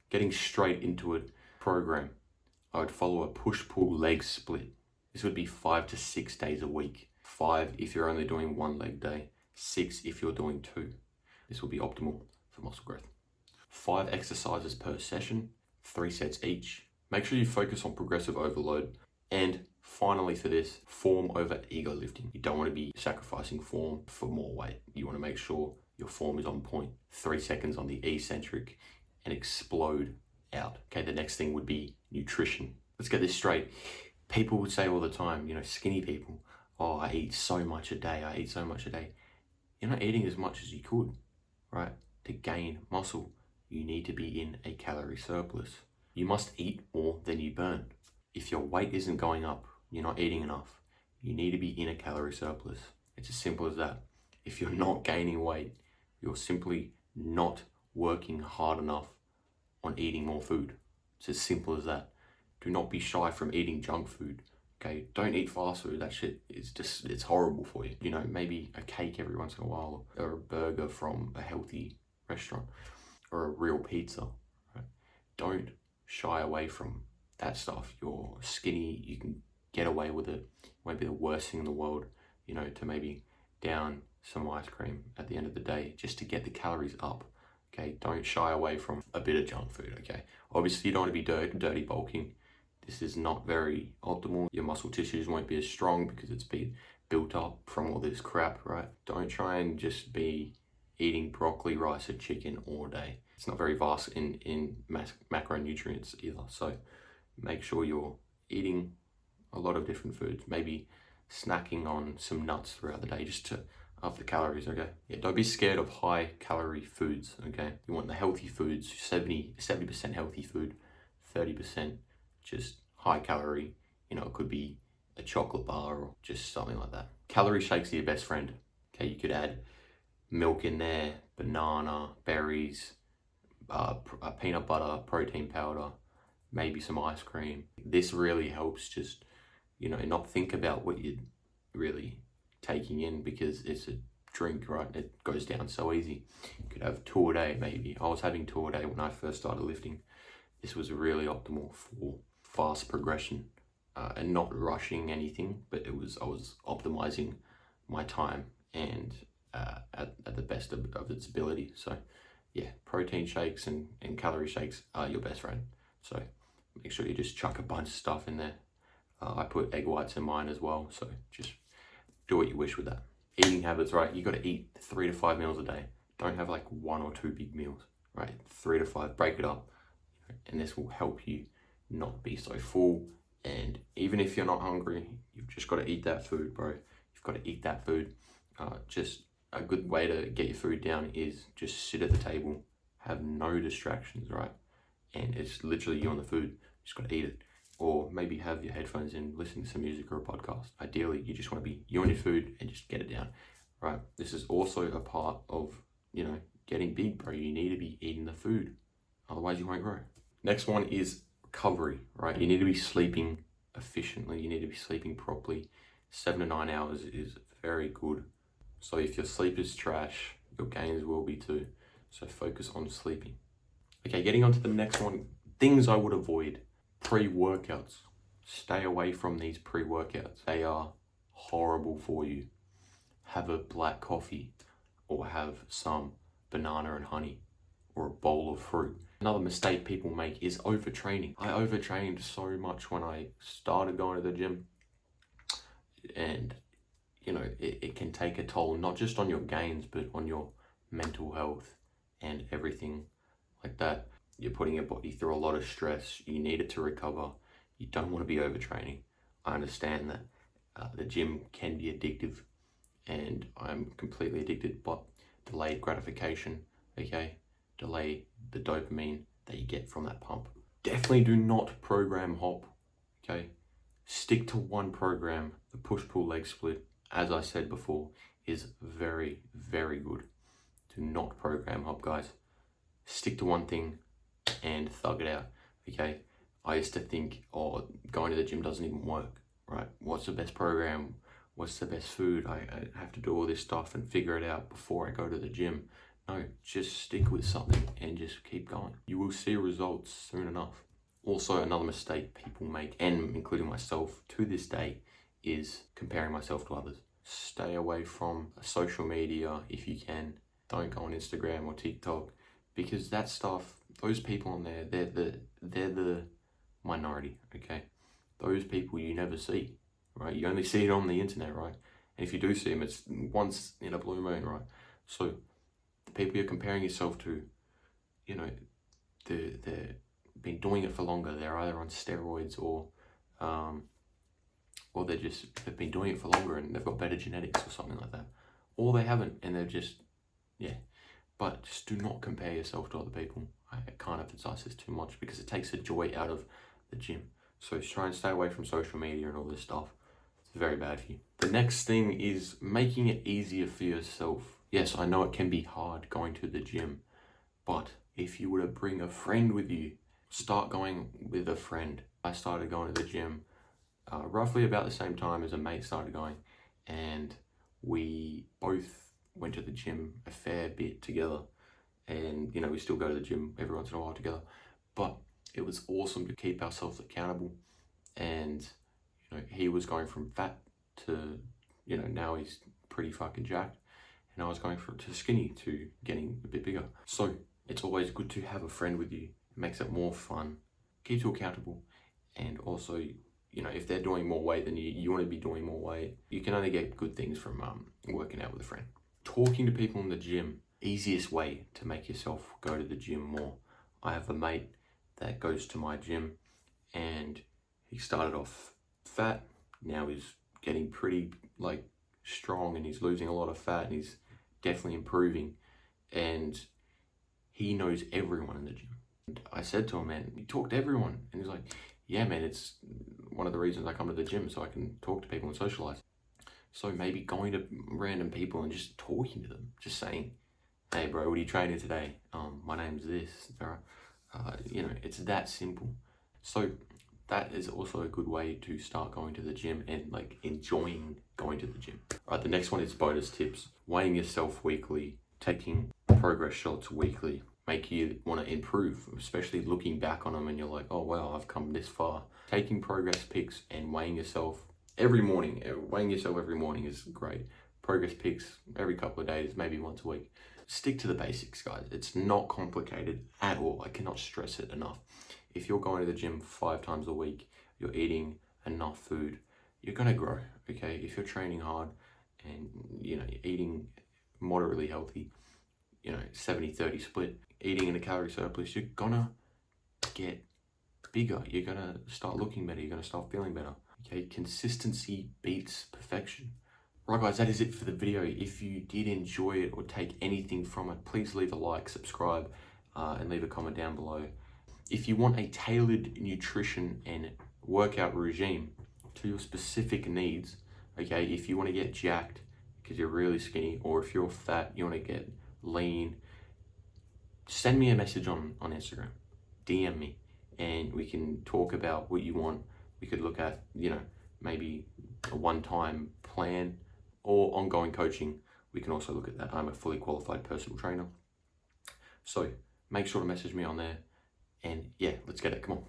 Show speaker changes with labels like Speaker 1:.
Speaker 1: Getting straight into it, program. I would follow a push-pull leg split. This would be 5 to 6 days a week. 5 if you're only doing 1 leg day, 6 if you're doing 2. This will be optimal for muscle growth. 5 exercises per session, 3 sets each. Make sure you focus on progressive overload. And finally for this, form over ego lifting. You don't want to be sacrificing form for more weight. You want to make sure your form is on point. 3 seconds on the eccentric and explode out. Okay, the next thing would be nutrition. Let's get this straight. People would say all the time, skinny people, oh, I eat so much a day. You're not eating as much as you could, right? To gain muscle, you need to be in a calorie surplus. You must eat more than you burn. If your weight isn't going up, you're not eating enough. You need to be in a calorie surplus. It's as simple as that. If you're not gaining weight, you're simply not working hard enough on eating more food. It's as simple as that. Do not be shy from eating junk food. Okay, don't eat fast food. That shit is it's horrible for you. Maybe a cake every once in a while, or a burger from a healthy restaurant, or a real pizza. Right? Don't shy away from that stuff. You're skinny, you can get away with it. It won't be the worst thing in the world, to maybe down some ice cream at the end of the day just to get the calories up. Okay, don't shy away from a bit of junk food. Okay, obviously you don't want to be dirty bulking. This is not very optimal. Your muscle tissues won't be as strong because it's been built up from all this crap, right? Don't try and just be eating broccoli, rice, and chicken all day. It's not very vast in macronutrients either. So make sure you're eating a lot of different foods. Maybe snacking on some nuts throughout the day just to up the calories, okay? Yeah, don't be scared of high calorie foods, okay? You want the healthy foods, 70% healthy food, 30% just high calorie. It could be a chocolate bar or just something like that. Calorie shakes are your best friend. Okay, you could add milk in there, banana, berries, peanut butter, protein powder, maybe some ice cream. This really helps just, not think about what you're really taking in because it's a drink, right? It goes down so easy. You could have 2 a day maybe. I was having 2 a day when I first started lifting. This was really optimal for fast progression and not rushing anything, but I was optimizing my time and at the best of its ability. So yeah, protein shakes and calorie shakes are your best friend. So make sure you just chuck a bunch of stuff in there. I put egg whites in mine as well, so just do what you wish with that. Eating habits, right? You got to eat 3 to 5 meals a day. Don't have like 1 or 2 big meals, right? 3 to 5, break it up. And this will help you not be so full. And even if you're not hungry, you've just got to eat that food, bro. You've got to eat that food. Just a good way to get your food down is just sit at the table, have no distractions, right? And it's literally you on the food. You just got to eat it. Or maybe have your headphones in, listen to some music or a podcast. Ideally, you just want to be you on your food and just get it down, right? This is also a part of, getting big, bro. You need to be eating the food. Otherwise, you won't grow. Next one is recovery, right? You need to be sleeping efficiently. You need to be sleeping properly. 7 to 9 hours is very good. So if your sleep is trash, your gains will be too. So focus on sleeping. Okay, getting on to the next one. Things I would avoid. Pre-workouts. Stay away from these pre-workouts. They are horrible for you. Have a black coffee or have some banana and honey or a bowl of fruit. Another mistake people make is overtraining. I overtrained so much when I started going to the gym, and it can take a toll not just on your gains but on your mental health and everything like that. You're putting your body through a lot of stress. You need it to recover. You don't want to be overtraining. I understand that the gym can be addictive, and I'm completely addicted, but delayed gratification, okay? Delay the dopamine that you get from that pump. Definitely do not program hop, okay? Stick to one program. The push-pull leg split, as I said before, is very, very good. Do not program hop, guys. Stick to one thing and thug it out, okay? I used to think, going to the gym doesn't even work, right? What's the best program? What's the best food? I have to do all this stuff and figure it out before I go to the gym. No, just stick with something and just keep going. You will see results soon enough. Also, another mistake people make, and including myself to this day, is comparing myself to others. Stay away from social media if you can. Don't go on Instagram or TikTok, because that stuff, those people on there, they're the minority, okay? Those people you never see, right? You only see it on the internet, right? And if you do see them, it's once in a blue moon, right? So the people you're comparing yourself to, you know, they're been doing it for longer. They're either on steroids or they've been doing it for longer and they've got better genetics or something like that. Or they haven't and they're just, yeah. But just do not compare yourself to other people. I can't emphasize this too much because it takes the joy out of the gym. So try and stay away from social media and all this stuff. It's very bad for you. The next thing is making it easier for yourself. Yes, I know it can be hard going to the gym, but if you were to bring a friend with you, start going with a friend. I started going to the gym roughly about the same time as a mate started going, and we both went to the gym a fair bit together. And you know, we still go to the gym every once in a while together, but it was awesome to keep ourselves accountable. And you know, he was going from fat to, you know, now he's pretty fucking jacked, and I was going from to skinny to getting a bit bigger. So it's always good to have a friend with you. It makes it more fun, keeps you accountable, and also, you know, if they're doing more weight than you want to be doing more weight. You can only get good things from working out with a friend. Talking to people in the gym, easiest way to make yourself go to the gym more. I have a mate that goes to my gym, and he started off fat. Now he's getting pretty like strong, and he's losing a lot of fat, and he's definitely improving. And he knows everyone in the gym. And I said to him, man, you talk to everyone. And he's like, yeah, man, it's one of the reasons I come to the gym, so I can talk to people and socialize. So maybe going to random people and just talking to them, just saying, hey bro, what are you training today? My name's this, bro. You know, it's that simple. So that is also a good way to start going to the gym and like enjoying going to the gym. All right, the next one is bonus tips. Weighing yourself weekly, taking progress shots weekly, make you want to improve, especially looking back on them and you're like, oh wow, I've come this far. Taking progress pics and weighing yourself every morning. Weighing yourself every morning is great. Progress pics every couple of days, maybe once a week. Stick to the basics, guys. It's not complicated at all. I cannot stress it enough. If you're going to the gym 5 times a week, you're eating enough food, you're going to grow, okay? If you're training hard and, you know, you're eating moderately healthy, you know, 70-30 split, eating in a calorie surplus, you're going to get bigger. You're going to start looking better. You're going to start feeling better, okay? Consistency beats perfection. Right guys, that is it for the video. If you did enjoy it or take anything from it, please leave a like, subscribe, and leave a comment down below. If you want a tailored nutrition and workout regime to your specific needs, okay, if you want to get jacked because you're really skinny, or if you're fat, you want to get lean, send me a message on Instagram, DM me, and we can talk about what you want. We could look at, you know, maybe a one-time plan or ongoing coaching. We can also look at that. I'm a fully qualified personal trainer. So make sure to message me on there. And yeah, let's get it. Come on.